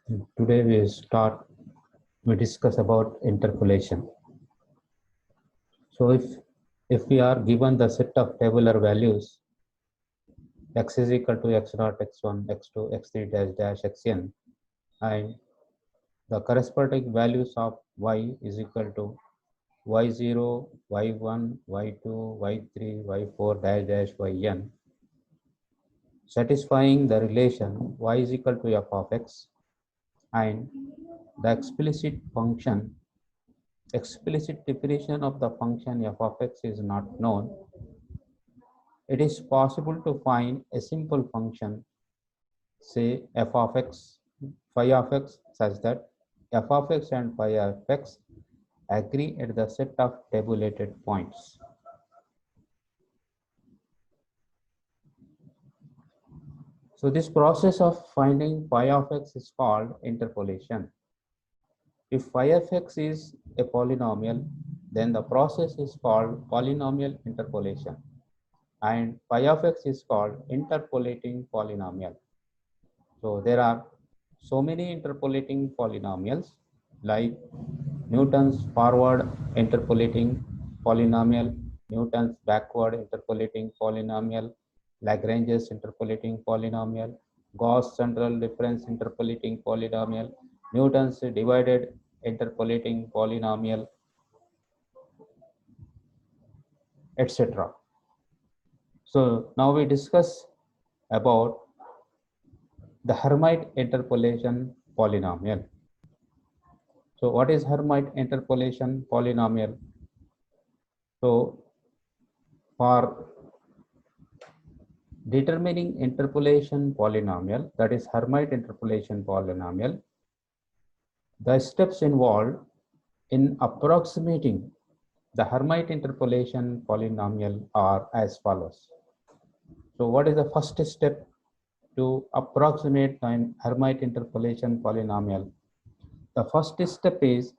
Today we discuss about interpolation. So if we are given the set of tabular values x is equal to x naught, x1, x2, x3 dash dash xn, and the corresponding values of y is equal to y0, y1, y2, y3, y4 dash dash yn, satisfying the relation y is equal to f of x, and the explicit definition of the function f of x is not known. It is possible to find a simple function, say f of x, phi of x, such that f of x and phi of x agree at the set of tabulated points. So this process of finding phi of x is called interpolation. If phi of x is a polynomial, then the process is called polynomial interpolation, and phi of x is called interpolating polynomial. So there are so many interpolating polynomials like Newton's forward interpolating polynomial, Newton's backward interpolating polynomial, Lagrange's interpolating polynomial, Gauss central difference interpolating polynomial, Newton's divided interpolating polynomial, etc. So now we discuss about the Hermite interpolation polynomial. So what is Hermite interpolation polynomial? So for determining interpolation polynomial, that is Hermite interpolation polynomial, the steps involved in approximating the Hermite interpolation polynomial are as follows. So what is the first step to approximate the Hermite interpolation polynomial? The first step is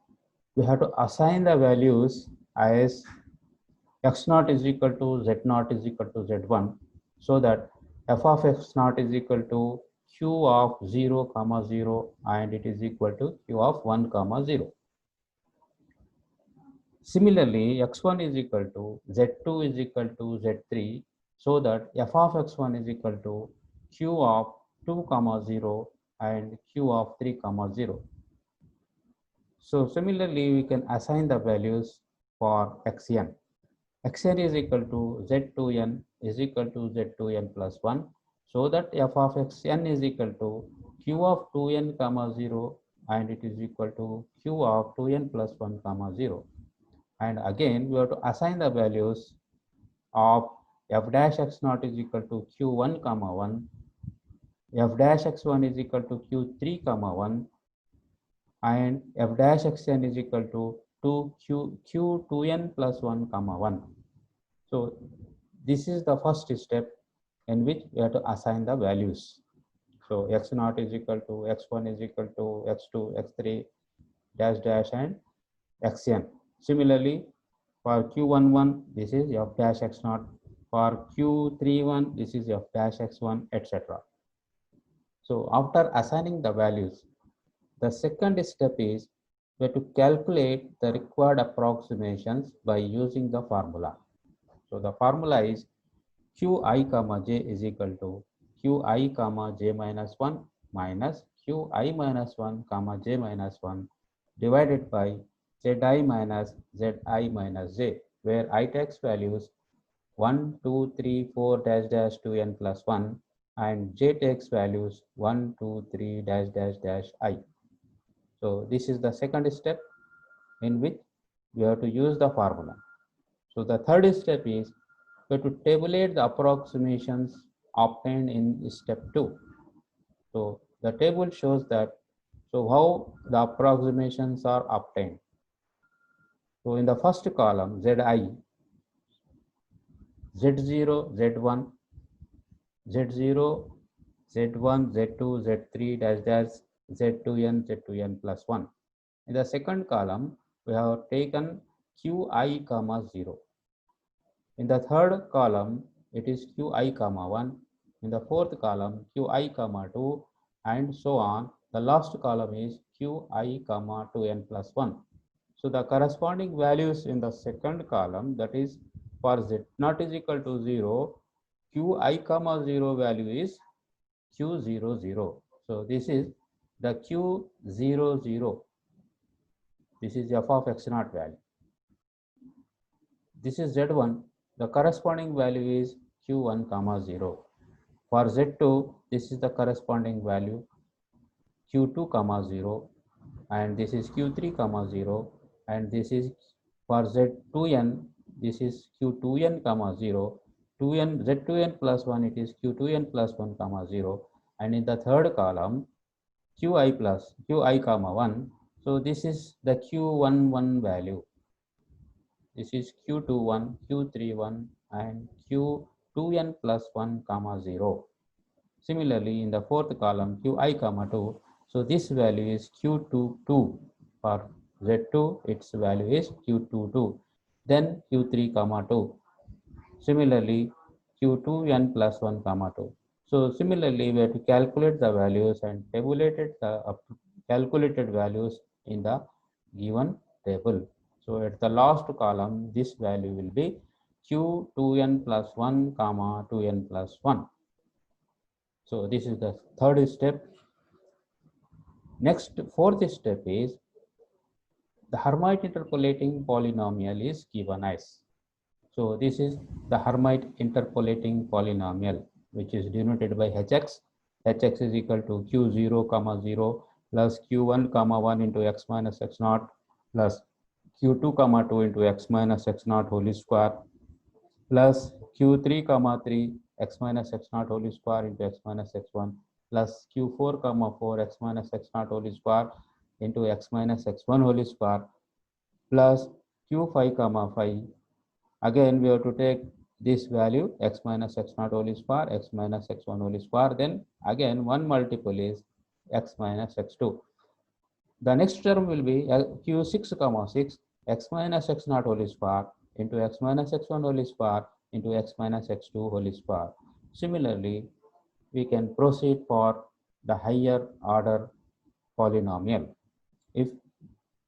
we have to assign the values as x naught is equal to z naught is equal to z1, so that f of x naught is equal to q of 0 comma 0 and it is equal to q of 1 comma 0. Similarly, x1 is equal to z2 is equal to z3, so that f of x1 is equal to q of 2 comma 0 and q of 3 comma 0. So similarly, we can assign the values for xn. Xn is equal to z2n is equal to z2n plus 1, so that f of xn is equal to q of 2n comma 0 and it is equal to q of 2n plus 1 comma 0. And again we have to assign the values of f dash x naught is equal to q1 comma 1, f dash x1 is equal to q3 comma 1, and f dash xn is equal to q2n plus 1 comma 1. So this is the first step in which we have to assign the values. So x naught is equal to x1 is equal to x2, x3 dash dash and xn. Similarly, for q11 this is f dash x naught, for q31 this is f dash x1, etc. So after assigning the values, the second step is we have to calculate the required approximations by using the formula. So the formula is qi comma j is equal to qi comma j minus 1 minus qi minus 1 comma j minus 1 divided by zi minus zi minus j, where I takes values 1, 2, 3, 4 dash dash 2n plus 1 and j takes values 1, 2, 3 dash dash dash I. So this is the second step in which we have to use the formula. So the third step is we have to tabulate the approximations obtained in step 2. So the table shows that how the approximations are obtained. So in the first column, Zi, Z0, Z1, Z0, Z1, Z2, Z3 dash dash Z2n, Z2n plus 1. In the second column, we have taken Qi comma 0. In the third column, it is Qi comma 1. In the fourth column, Qi comma 2 and so on The last column is qi comma 2n plus 1. So the corresponding values in the second column, that is for z not is equal to 0, qi comma 0 value is q00. So this is the q00. This is f of x naught value. This is z1. The corresponding value is q1 comma 0. For z2, this is the corresponding value q2 comma 0, and this is q3 comma 0, and this is for z2n, this is q2n comma 0, 2n z2n plus 1, it is q2n plus 1 comma 0, and in the third column qi comma 1. So this is the q11 value. This is q21, q31, and q2n plus 1 comma 0. Similarly, in the fourth column qi comma 2, so this value is q22. For z2, its value is q22. Then q3 comma 2. Similarly, q2n plus 1 comma 2. So similarly, we have to calculate the values and tabulated the calculated values in the given table. So at the last column, this value will be q2n plus 1 comma 2n plus 1. So this is the third step. Next, fourth step is the Hermite interpolating polynomial is given as. So this is the Hermite interpolating polynomial, which is denoted by hx. Hx is equal to q0 comma 0 plus q1 comma 1 into x minus x naught plus q2 comma 2 into x minus x naught whole square plus q3 comma 3 x minus x naught whole square into x minus x1 plus q4 comma 4 x minus x naught whole square into x minus x1 whole square plus q5 comma 5. Again, we have to take this value x minus x naught whole square, x minus x1 whole square. Then again, one multiple is x minus x2. The next term will be q6 comma 6 x minus x naught whole square into x minus x1 whole square into x minus x2 whole square. Similarly, we can proceed for the higher order polynomial. If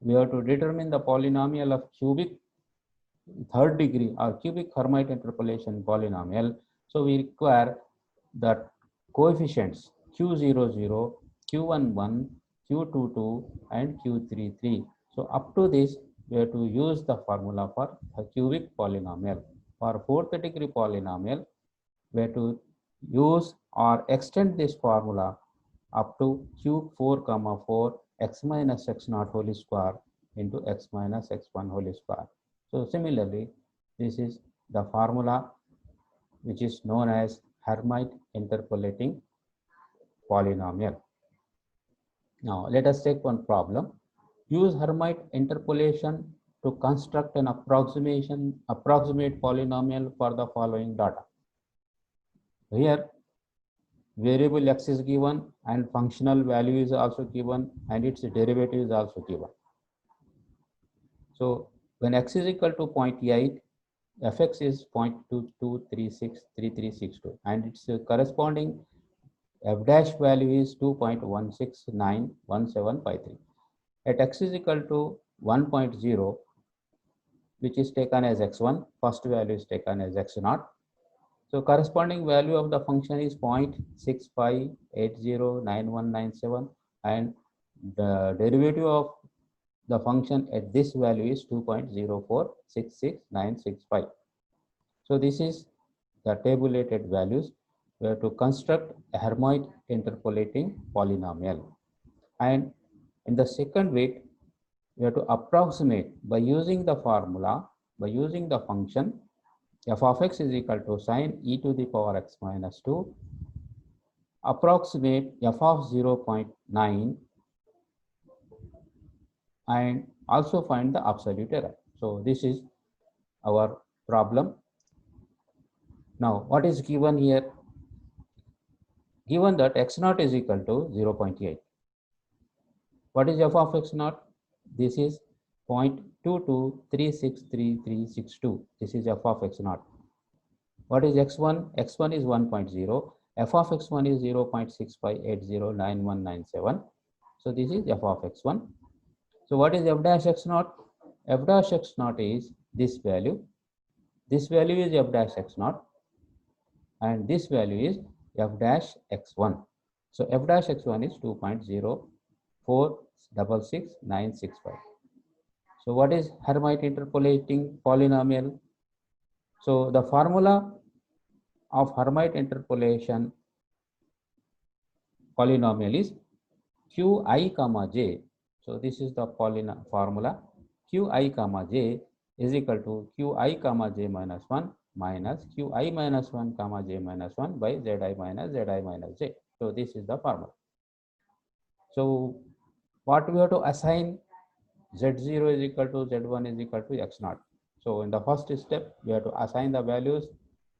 we have to determine the polynomial of cubic third degree or cubic Hermite interpolation polynomial, so we require the coefficients q00, q11, q22, and q33. So up to this, we have to use the formula for a cubic polynomial. For fourth degree polynomial, we have to use or extend this formula up to q4 comma 4 x minus x naught whole square into x minus x1 whole square. So similarly, this is the formula which is known as Hermite interpolating polynomial. Now let us take one problem. Use Hermite interpolation to construct an approximate polynomial for the following data. Here variable x is given and functional value is also given and its derivative is also given. So when x is equal to 0.8, fx is 0.22363362 and its corresponding f dash value is 2.1691753. At x is equal to 1.0, which is taken as x1, first value is taken as x0. So corresponding value of the function is 0.65809197 and the derivative of the function at this value is 2.0466965. So this is the tabulated values. We have to construct a Hermite interpolating polynomial. And in the second bit, we have to approximate by using the formula, by using the function f of x is equal to sine e to the power x minus 2, approximate f of 0.9 and also find the absolute error. So this is our problem. Now what is given here? Given that x naught is equal to 0.8. What is f of x naught? This is 0.22363362. This is f of x naught. What is x1? x1 is 1.0. F of x1 is 0.65809197. So this is f of x1. So what is f dash x naught? F dash x naught is this value. This value is f dash x naught, and this value is f dash x1. So f dash x1 is 2.0466965. So what is Hermite interpolating polynomial? So the formula of Hermite interpolation polynomial is qi comma j. So this is the formula. Qi comma j is equal to qi comma j minus 1 minus qi minus 1 comma j minus 1 by zi minus j. So this is the formula. So what we have to assign? Z0 is equal to Z1 is equal to X0. So in the first step, we have to assign the values.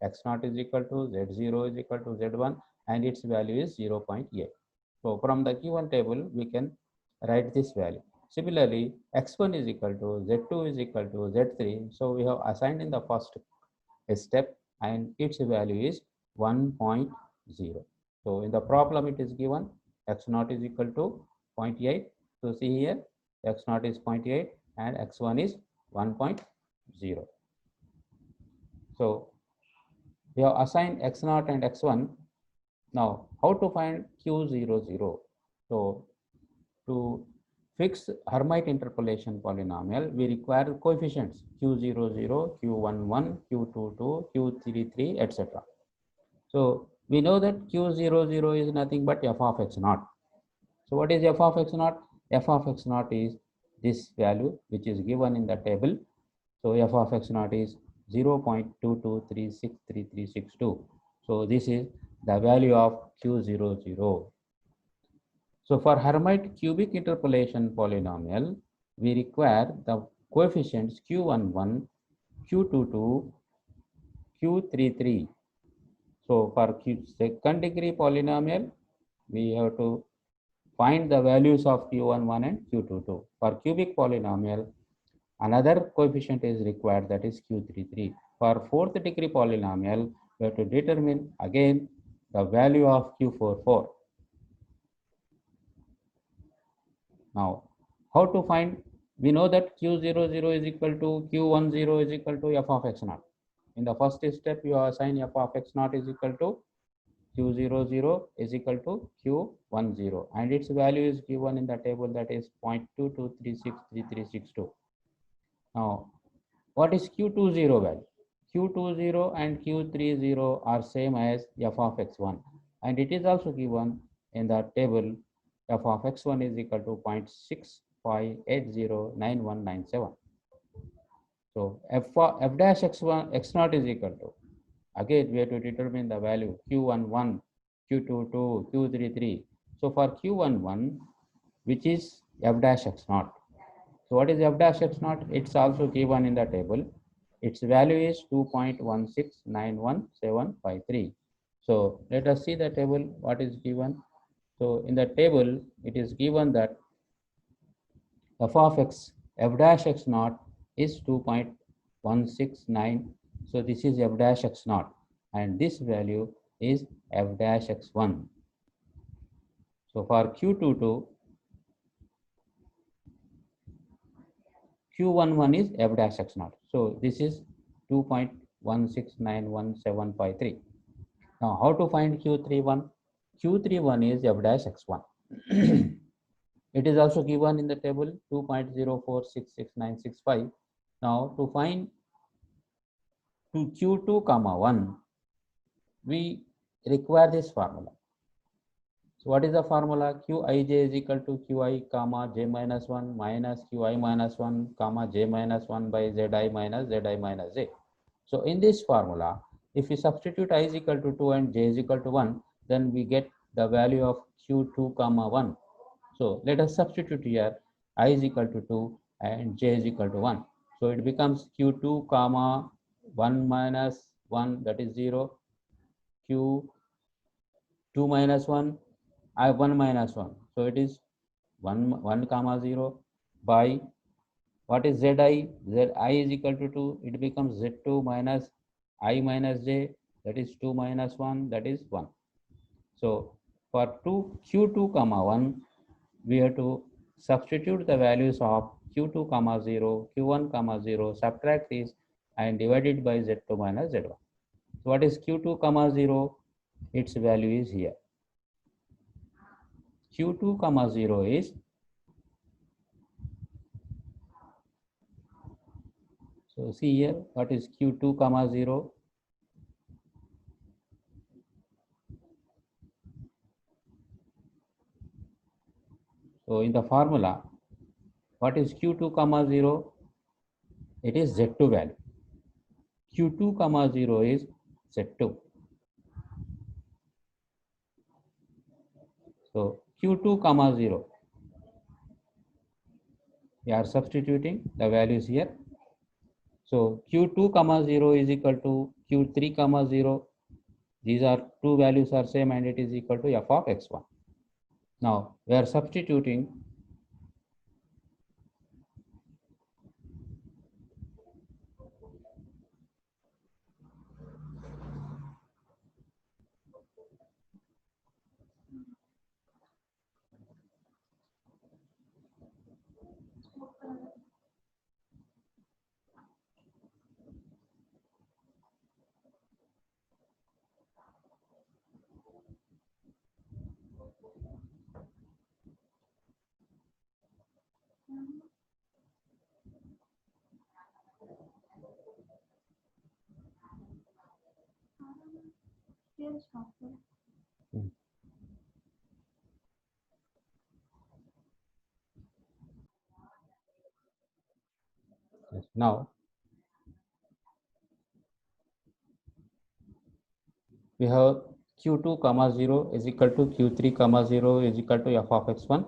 X0 is equal to Z0 is equal to Z1 and its value is 0.8. So from the given table, we can write this value. Similarly, X1 is equal to Z2 is equal to Z3. So we have assigned in the first step and its value is 1.0. So in the problem, it is given X0 is equal to 0.8. So see here, x0 is 0.8 and x1 is 1.0. So we have assigned x0 and x1. Now, how to find q00? So to fix Hermite interpolation polynomial, we require coefficients q00, q11, q22, q33, etc. So we know that q00 is nothing but f of x0. So what is f of x0? F of x0 is this value which is given in the table. So f of x0 is 0.22363362. So this is the value of q00. So for Hermite cubic interpolation polynomial, we require the coefficients q11, q22, q33. So for second degree polynomial, we have to find the values of q11 and q22. For cubic polynomial, another coefficient is required, that is q33. For fourth degree polynomial, we have to determine again the value of q44. Now, how to find? We know that q00 is equal to q10 is equal to f of x0. In the first step, you assign f of x0 is equal to q00 is equal to q10 and its value is given in the table, that is 0.22363362. Now, what is q20 value? q20 and q30 are same as f of x1 and it is also given in the table. F of x1 is equal to 0.65809197. So f dash x1 x0 is equal to, again we have to determine the value q11, q22, q33. So for q11, which is f dash x0. So what is f dash x0? It's also given in the table. Its value is 2.1691753. So let us see the table, what is given. So in the table, it is given that f of x, f dash x0 is 2.169. So this is f dash x0 and this value is f dash x1. So for q22, q11 is f dash x0. So this is 2.1691753. Now how to find q31? q31 is f dash x1. It is also given in the table 2.0466965. Now to find to q2 comma 1, we require this formula. So what is the formula? Qij is equal to qi comma j minus 1 minus qi minus 1 comma j minus 1 by zi minus j. So in this formula, if we substitute I is equal to 2 and j is equal to 1, then we get the value of q2 comma 1. So let us substitute here I is equal to 2 and j is equal to 1. So it becomes q2 comma 1 minus 1, that is 0, q2 minus 1, I1 minus 1. So it is 1 comma 0 by what is zi? Zi is equal to 2. It becomes z2 minus I minus j, that is 2 minus 1, that is 1. So for q2 comma 1, we have to substitute the values of q2 comma 0, q1 comma 0, subtract this and divide it by z2 minus z1. So what is q2 comma 0? Its value is here. q2 comma 0 is, so see here, what is q2 comma 0? So in the formula, what is q2 comma 0? It is z2 value. q2 comma 0 is z2. So q2 comma 0, we are substituting the values here. So q2 comma 0 is equal to q3 comma 0. These are two values are same and it is equal to f of x1. Now we are substituting now we have q2 comma 0 is equal to q3 comma 0 is equal to f of x1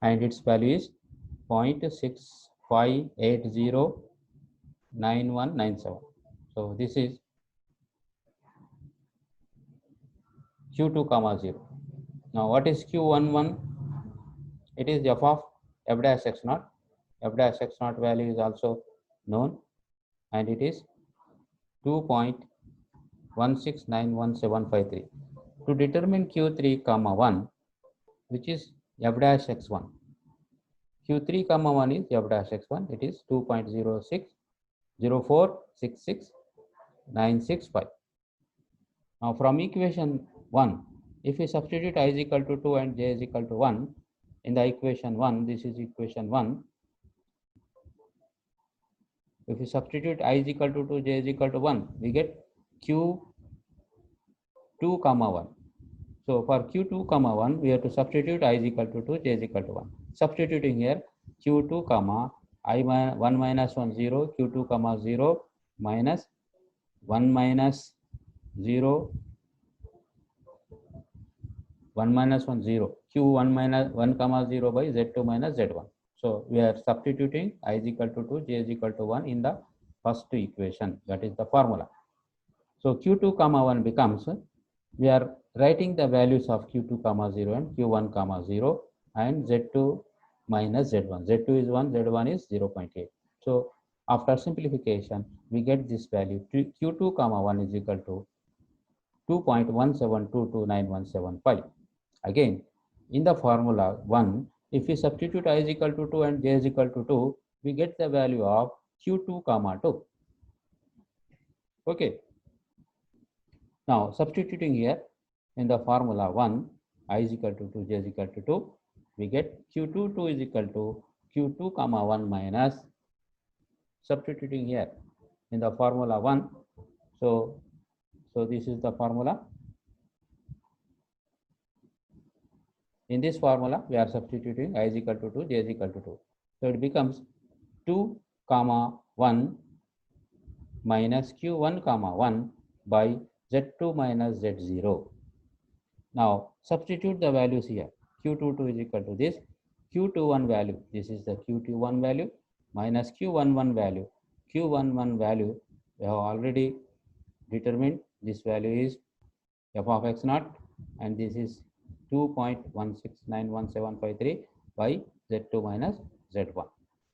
and its value is 0.65809197. So this is q2 comma 0. Now what is q11? It is f of f dash x naught. F dash x naught value is also known and it is 2.1691753. To determine q3 comma 1, which is f dash x1, q3 comma 1 is f dash x1, it is 2.060466965. Now from equation 1, if we substitute I is equal to 2 and j is equal to 1, in the equation 1, this is equation 1, if we substitute I is equal to 2, j is equal to 1, we get q2 comma 1. So for q2 comma 1, we have to substitute I is equal to 2, j is equal to 1. Substituting here q2 comma I 1 minus 1 0, q2 comma 0 minus 1 minus 0, 1 minus 1 0, q1 minus 1 comma 0 by z2 minus z1. So we are substituting I is equal to 2, j is equal to 1 in the first equation, that is the formula. So q2 comma 1 becomes, we are writing the values of q2 comma 0 and q1 comma 0 and z2 minus z1. z2 is 1, z1 is 0.8. So after simplification, we get this value q2 comma 1 is equal to 2.1722917. Again, in the formula 1, if we substitute I is equal to 2 and j is equal to 2, we get the value of q2 comma 2. Okay. Now substituting here in the formula 1, I is equal to 2, j is equal to 2, we get q2 2 is equal to q2 comma 1 minus, substituting here in the formula 1. So this is the formula. In this formula, we are substituting I is equal to 2, j is equal to 2. So it becomes 2 comma 1 minus q1 comma 1 by z2 minus z0. Now substitute the values here. q22 is equal to this, q21 value, this is the q21 value minus q11 value. q11 value we have already determined, this value is f of x naught and this is 2.1691753 by z2 minus z1,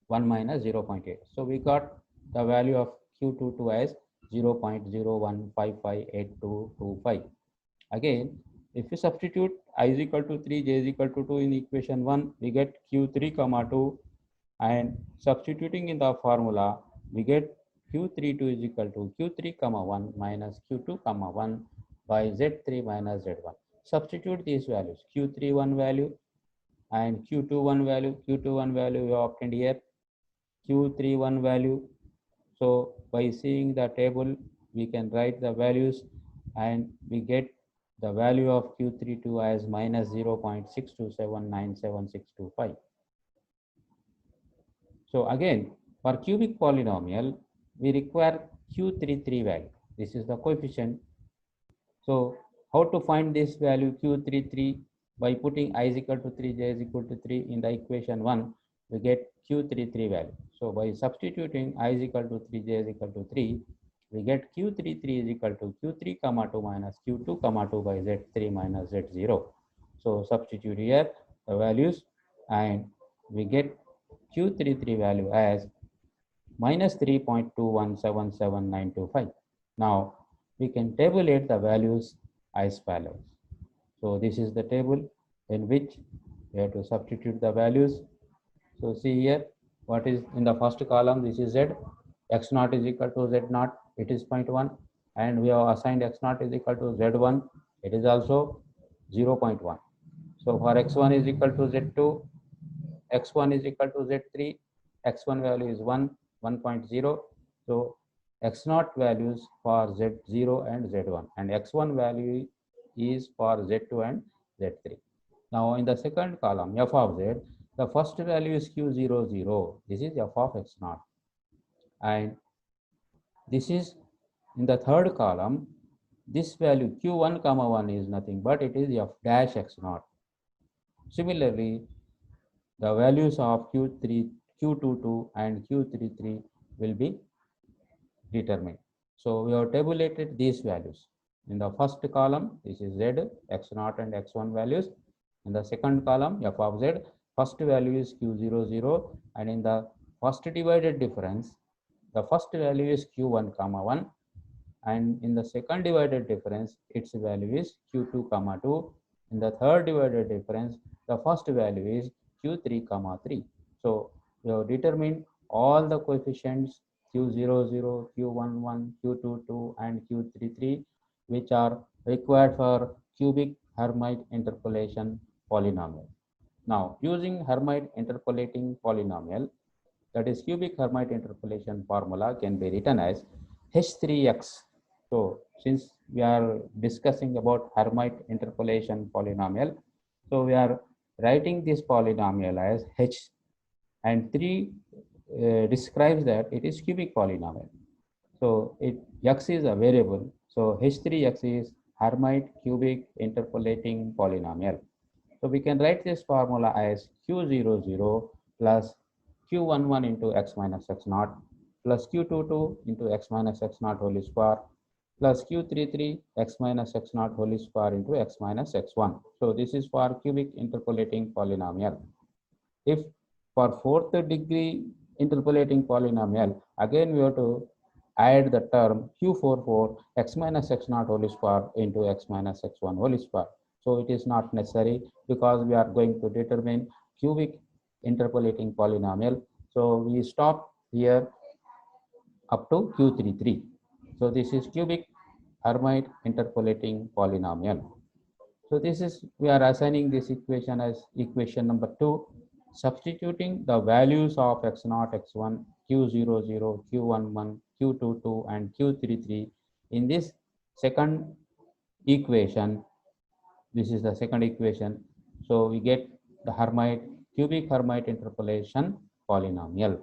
1 minus 0.8. So we got the value of q22 as 0.01558225. Again, If we substitute I is equal to 3, j is equal to 2 in equation 1, we get q3 comma 2, and substituting in the formula, we get q32 is equal to q3 comma 1 minus q2 comma 1 by z3 minus z1. Substitute these values, q3 1 value and q2 1 value. Q2 1 value we obtained here, q3 1 value. So by seeing the table, we can write the values, and we get the value of q32 as minus 0.6279765. So again, for cubic polynomial, we require q33 value. This is the coefficient. So how to find this value q33? By putting I is equal to 3, j is equal to 3 in the equation 1, we get q33 value. So by substituting I is equal to 3, j is equal to 3, we get q33 is equal to q3 comma 2 minus q2 comma 2 by z3 minus z0. So substitute here the values, and we get q33 value as minus 3.2177925. Now we can tabulate the values as follows. So this is the table in which we have to substitute the values. So see here, what is in the first column, this is z, x naught is equal to z naught, it is 0.1, and we have assigned x naught is equal to z1, it is also 0.1. So for x1 is equal to z2, x1 is equal to z3, x1 value is 1.0. So x naught values for z0 and z1, and x1 value is for z2 and z3. Now in the second column, f of z, the first value is q00. This is f of x naught, and this is in the third column. This value q1 comma 1 is nothing but it is f dash x naught. Similarly, the values of q3, q22 and q33 will be determined. So we have tabulated these values. In the first column, this is z, x0 and x1 values. In the second column, f of z, first value is q00, and in the first divided difference, the first value is q1 comma 1, and in the second divided difference, its value is q2 comma 2. In the third divided difference, the first value is q3 comma 3. So we have determined all the coefficients q00, q11, q22 and q33, which are required for cubic Hermite interpolation polynomial. Now using Hermite interpolating polynomial, that is cubic Hermite interpolation formula can be written as h3x. So since we are discussing about Hermite interpolation polynomial, so we are writing this polynomial as h, and 3 describes that it is cubic polynomial. So x is a variable. So h3x is Hermite cubic interpolating polynomial. So we can write this formula as q00 plus q11 into x minus x naught plus q22 into x minus x naught whole square plus q33 x minus x naught whole square into x minus x1. So this is for cubic interpolating polynomial. If for fourth degree interpolating polynomial, again we have to add the term q44 x minus x naught whole square into x minus x1 whole square. So it is not necessary because we are going to determine cubic interpolating polynomial. So we stop here up to q33. So this is cubic Hermite interpolating polynomial. So this is, we are assigning this equation as equation number 2, substituting the values of x0, x1, q00, q11, q22 and q33 in this second equation. This is the second equation. So we get the Hermite, cubic Hermite interpolation polynomial.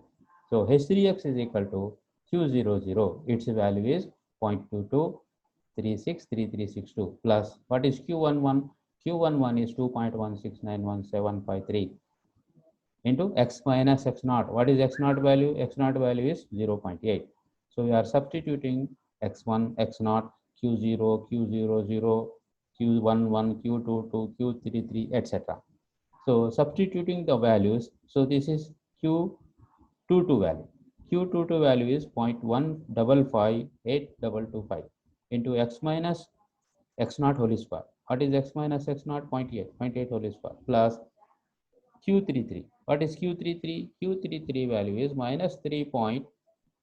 So h3x is equal to q00. Its value is 0.22363362 plus what is q11? q11 is 2.1691753 into x minus x naught. What is x naught value? X naught value is 0.8. So we are substituting x1, x naught, q0, q00, q11, q22, q33, etc. So substituting the values, so this is q22 value. q22 value is 0.155825 into x minus x naught whole square. What is x minus x naught? 0.8, 0.8 whole square plus Q33. What is Q33? Q33 value is minus 3 point.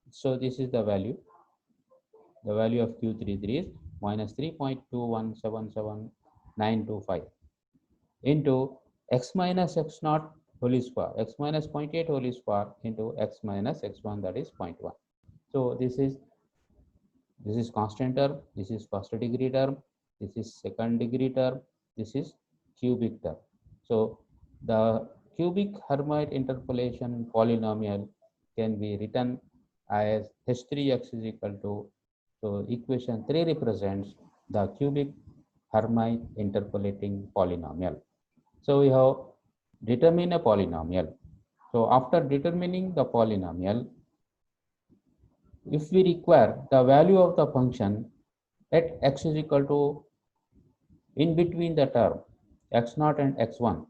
So this is the value. The value of Q33 is minus 3.2177925 into x minus x naught whole square, x minus 0.8 whole square into x minus x1, that is 0.1. So this is constant term, this is first degree term, this is second degree term, this is cubic term. So the cubic Hermite interpolation polynomial can be written as h3x is equal to, so equation 3 represents the cubic Hermite interpolating polynomial. So we have determined a polynomial. So after determining the polynomial, if we require the value of the function at x is equal to in between the term x0 and x1.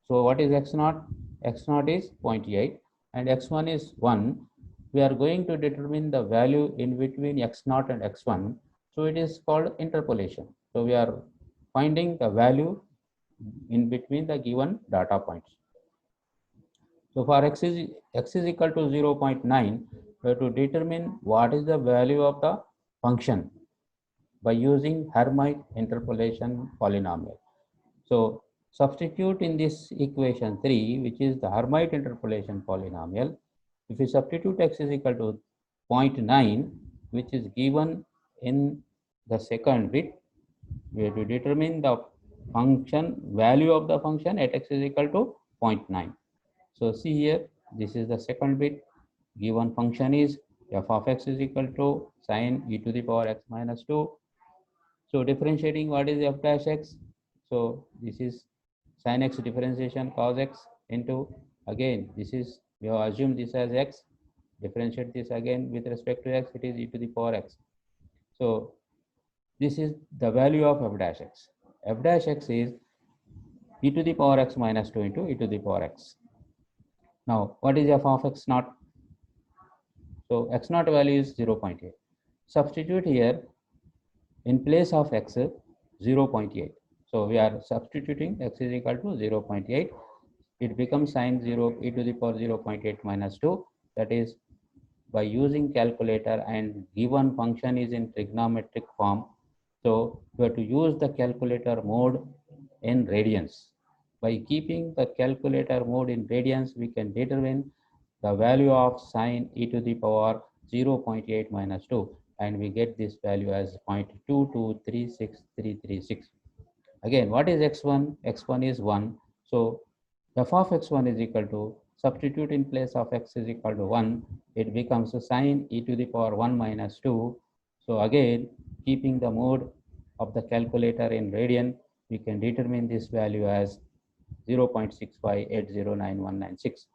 So what is x0? X0 is 0.8 and x1 is 1. We are going to determine the value in between x0 and x1. So it is called interpolation. So we are finding the value in between the given data points. So for x is equal to 0.9, we have to determine what is the value of the function by using Hermite interpolation polynomial. So substitute in this equation 3, which is the Hermite interpolation polynomial. If you substitute x is equal to 0.9, which is given in the second bit, we have to determine the function value of the function at x is equal to 0.9. So see here, this is the second bit. Given function is f of x is equal to sine e to the power x minus 2. So differentiating, what is f dash x? So this is sin x differentiation cos x into, again this is, we have assumed this as x, differentiate this again with respect to x, it is e to the power x. So this is the value of f dash x. F dash x is e to the power x minus 2 into e to the power x. Now what is f of x naught? So x naught value is 0.8. Substitute here in place of x 0.8. So we are substituting x is equal to 0.8. It becomes sine 0 e to the power 0.8 minus 2. That is by using calculator, and given function is in trigonometric form. So we have to use the calculator mode in radians. By keeping the calculator mode in radians, we can determine the value of sine e to the power 0.8 minus 2, and we get this value as 0.2236336. Again, what is x1? X1 is 1. So f of x1 is equal to, substitute in place of x is equal to 1, it becomes sine e to the power 1 minus 2. So again, keeping the mode of the calculator in radian, we can determine this value as 0.6580996.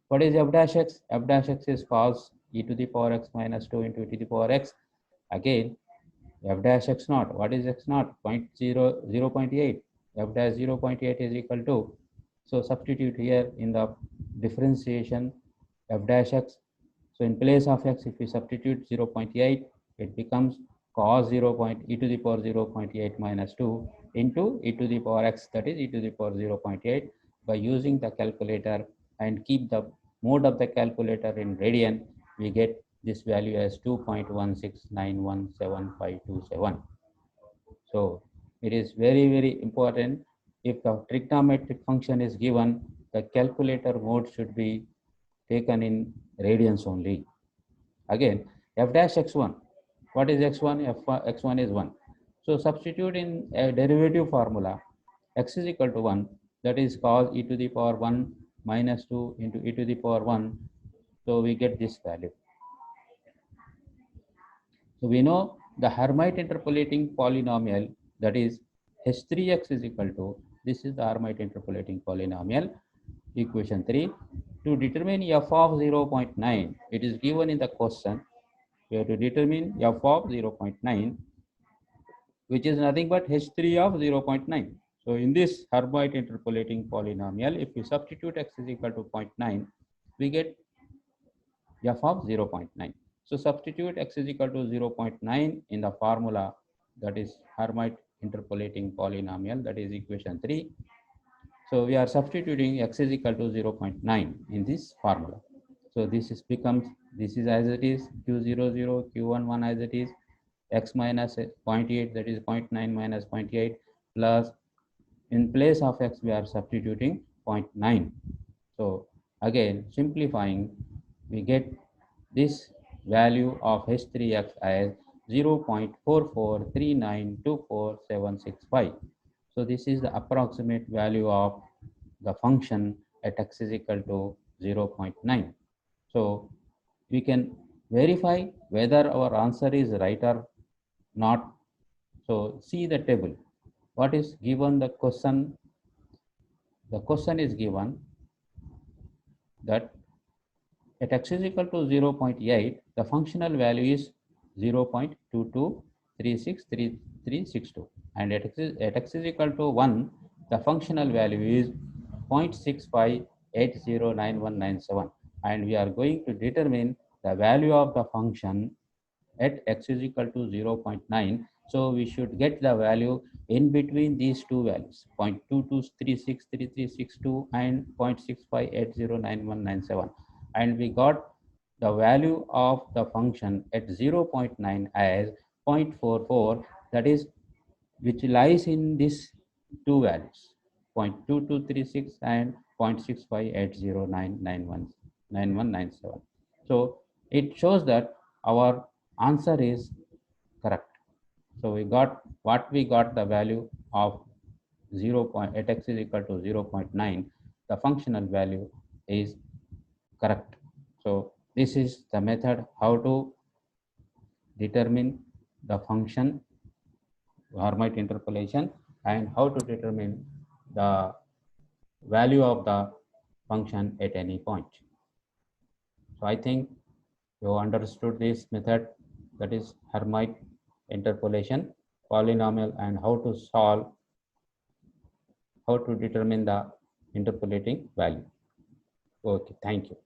What is f dash x? F dash x is cos e to the power x minus 2 into e to the power x. Again, f dash x naught. What is x naught? 0.8. F dash 0.8 is equal to, so substitute here in the differentiation f dash x. So in place of x, if we substitute 0.8, it becomes cos 0. E to the power 0.8 minus 2 into e to the power x, that is e to the power 0.8. By using the calculator and keep the mode of the calculator in radian, we get this value as 2.1691757. So it is very important. If the trigonometric function is given, the calculator mode should be taken in radians only. Again, f dash x1. What is x1? X1 is 1. So substitute in a derivative formula, x is equal to 1, that is cos e to the power 1 minus 2 into e to the power 1. So we get this value. So we know the Hermite interpolating polynomial, that is h3x is equal to, this is the Hermite interpolating polynomial, equation 3. To determine f of 0.9, it is given in the question. We have to determine f of 0.9, which is nothing but h3 of 0.9. So in this Hermite interpolating polynomial, if we substitute x is equal to 0.9, we get f of 0.9. So substitute x is equal to 0.9 in the formula, that is Hermite interpolating polynomial, that is equation 3. So we are substituting x is equal to 0.9 in this formula. So this is becomes, this is as it is, q00, q11 as it is, x minus 0.8, that is 0.9 minus 0.8, plus in place of x we are substituting 0.9. So again simplifying, we get this value of h3x as 0.443924765. So this is the approximate value of the function at x is equal to 0.9. So we can verify whether our answer is right or not. So see the table. What is given the question? The question is given that at x is equal to 0.8, the functional value is 0.22363362, and at x is equal to 1, the functional value is 0.65809197, and we are going to determine the value of the function at x is equal to 0.9. So we should get the value in between these two values, 0.22363362 and 0.65809197, and we got the value of the function at 0.9 as 0.44, that is, which lies in these two values, 0.2236 and 0.65809197. So it shows that our answer is correct. So we got what we got, the value of 0. At x is equal to 0.9, the functional value is correct. So this is the method how to determine the function Hermite interpolation and how to determine the value of the function at any point. So I think you understood this method, that is Hermite interpolation, polynomial, and how to solve, how to determine the interpolating value. Okay, thank you.